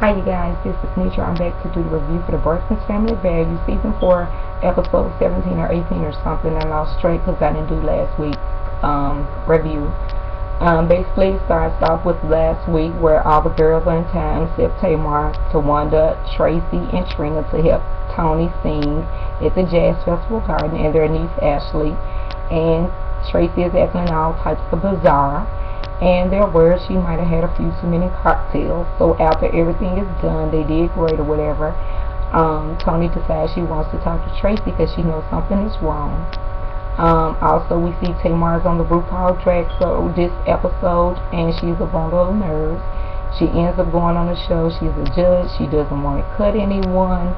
Hi you guys, this is Nisha. I'm back to do the review for the Braxton's Family Values Season 4, Episode 17 or 18 or something. I lost track because I didn't do last week's review. Basically, it starts off with last week where all the girls are in town except Tamar, Tawanda, Tracy, and Trina to help Tony sing at the Jazz Festival Garden, and their niece Ashley. And Tracy is acting all types of bizarre, and they're worried she might have had a few too many cocktails. So after everything is done, they did great or whatever. Tony decides she wants to talk to Tracy because she knows something is wrong. Also, we see Tamar's on the RuPaul Drag Show this episode, and she's a bundle of nerves. She ends up going on the show. She's a judge. She doesn't want to cut anyone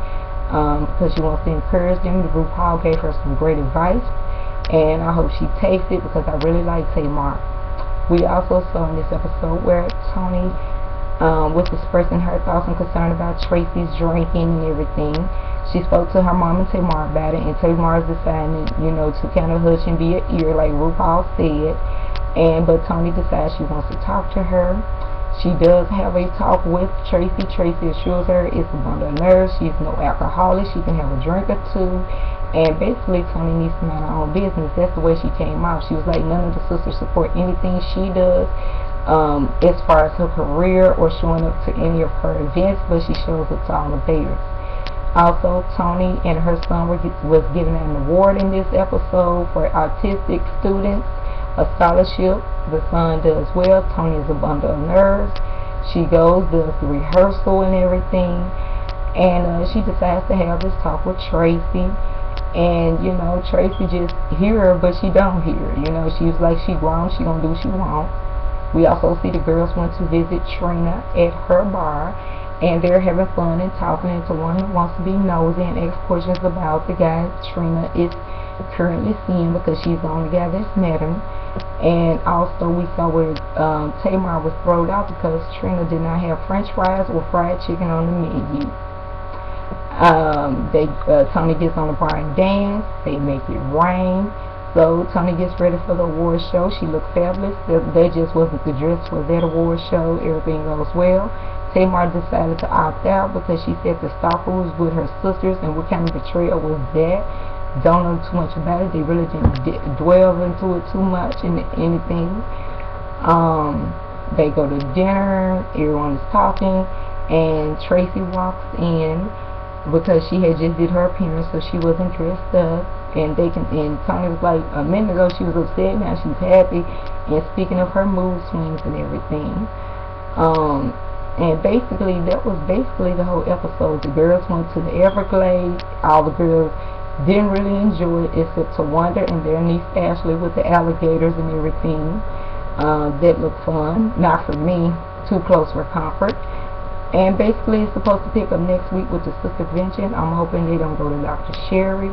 because she wants to encourage them. The RuPaul gave her some great advice, and I hope she takes it because I really like Tamar. We also saw in this episode where Tony was expressing her thoughts and concern about Tracy's drinking and everything. She spoke to her mom and Tamar about it, and Tamar's deciding, to kind of hush and be an ear, like RuPaul said. But Tony decides she wants to talk to her. She does have a talk with Tracy. Tracy assures her it's a bundle of nerves. She's no alcoholic. She can have a drink or two. And basically, Tony needs to mind her own business. That's the way she came off. She was like, none of the sisters support anything she does as far as her career or showing up to any of her events, but she shows up to all of theirs. Also, Tony and her son was given an award in this episode for autistic students, a scholarship. The son does well. Tony is a bundle of nerves. She goes, does the rehearsal and everything, and she decides to have this talk with Tracy. And Tracy just hear her, but she don't hear her. She's like, she grown, she gonna do what she want. We also see the girls went to visit Trina at her bar, and they're having fun and talking, and Tawanda wants to be nosy and ask questions about the guy Trina is currently seeing because she's the only guy that's met him. And also we saw where Tamar was thrown out because Trina did not have french fries or fried chicken on the menu. Tony gets on the bar and dance. They make it rain. So Tony gets ready for the award show. She looks fabulous. That just wasn't the dress for that award show. Everything goes well. Tamar decided to opt out because she said the stalker was with her sisters, and what kind of betrayal was that? Don't know too much about it. They really didn't dwell into it too much in anything. They go to dinner. Everyone is talking, and Tracy walks in because she had just did her appearance, so she wasn't dressed up. And Tony was like, a minute ago she was upset, now she's happy. And speaking of her mood swings and everything, and basically that was basically the whole episode. The girls went to the Everglades. All the girls didn't really enjoy it except Tawanda and their niece Ashley with the alligators and everything. That looked fun. Not for me. Too close for comfort. And basically it's supposed to pick up next week with the Sister Vengeance. I'm hoping they don't go to Dr. Sherry.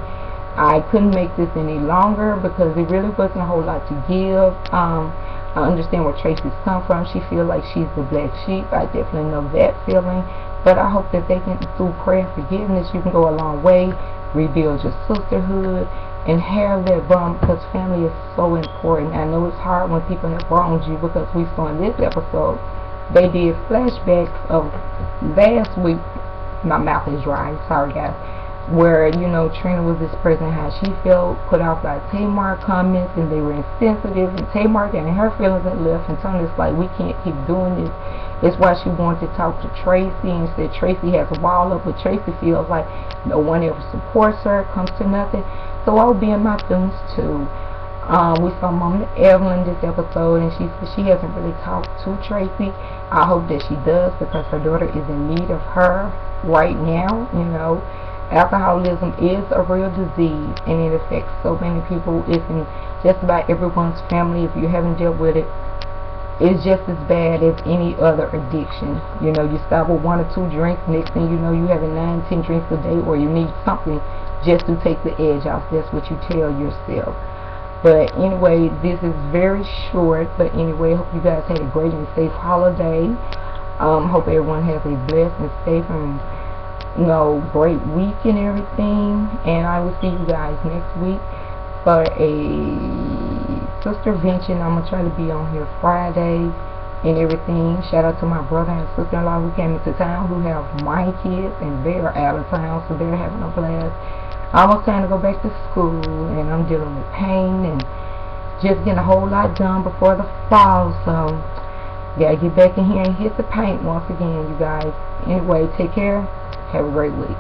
I couldn't make this any longer because there really wasn't a whole lot to give. I understand where Tracy's come from. She feels like she's the black sheep. I definitely know that feeling. But I hope that they can, through prayer and forgiveness, you can go a long way, rebuild your sisterhood, and have that bond, because family is so important. I know it's hard when people have wronged you, because we saw in this episode they did flashbacks of last week. My mouth is dry, sorry guys. Where Trina was expressing how she felt put off by Tamar comments, and they were insensitive, and Tamar getting her feelings and left, and Tony's like, we can't keep doing this. That's why she wanted to talk to Tracy, and said Tracy has a wall up, but Tracy feels like no one ever supports her, comes to nothing. So I'll be in my feelings too. We saw Mama Evelyn this episode, and she said she hasn't really talked to Tracy. I hope that she does, because her daughter is in need of her right now. Alcoholism is a real disease, and it affects so many people. It's in just about everyone's family. If you haven't dealt with it, it's just as bad as any other addiction. You start with 1 or 2 drinks, next thing you know, you having 9, 10 drinks a day, or you need something just to take the edge off. That's what you tell yourself. But anyway, this is very short. But anyway, hope you guys had a great and safe holiday. Hope everyone has a blessed and safe and great week and everything. And I will see you guys next week for a Sister Vengeance. I'm gonna try to be on here Friday and everything. Shout out to my brother and sister-in-law who came into town, who have my kids, and they're out of town, so they're having a blast. Almost time to go back to school, and I'm dealing with pain and just getting a whole lot done before the fall, so gotta get back in here and hit the paint once again, you guys. Anyway, take care. Have a great week.